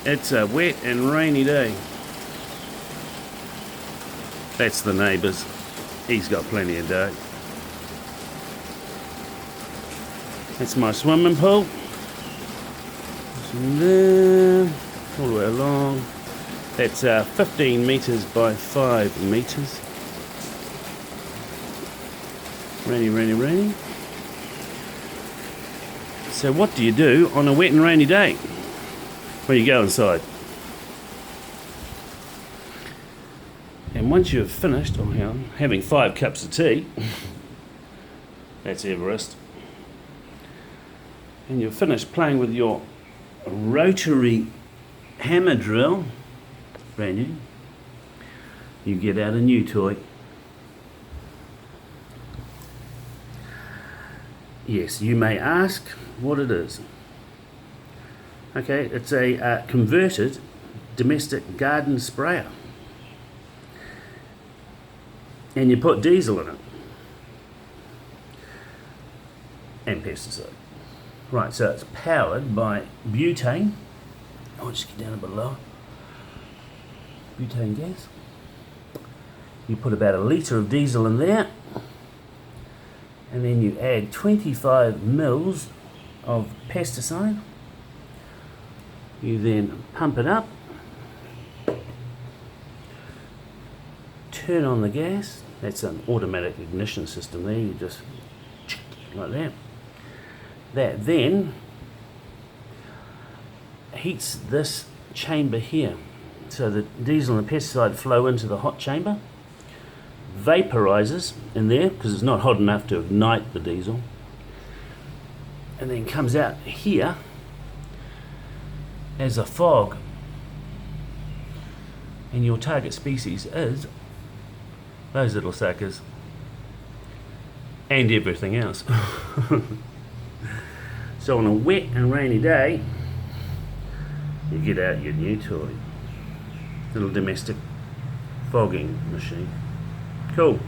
It's a wet and rainy day. That's the neighbours. He's got plenty of dough. That's my swimming pool. From there, all the way along. That's 15 metres by 5 metres. Rainy, rainy, rainy. So what do you do on a wet and rainy day? Well, you go inside. And once you've finished, having 5 cups of tea, that's Everest, and you've finished playing with your rotary hammer drill, brand new, you get out a new toy. Yes, you may ask what it is. Okay, it's a converted domestic garden sprayer. And you put diesel in it. And pesticide. Right, so it's powered by butane. I'll just get down a bit lower. Butane gas. You put about 1 litre of diesel in there. And then you add 25 mils of pesticide. You then pump it up. Turn on the gas. That's an automatic ignition system there. You just like that. That then heats this chamber here. So the diesel and the pesticide flow into the hot chamber, vaporizes in there because it's not hot enough to ignite the diesel, and then comes out here as a fog. And your target species is those little suckers and everything else. So on a wet and rainy day, you get out your new toy, little domestic fogging machine. Cool.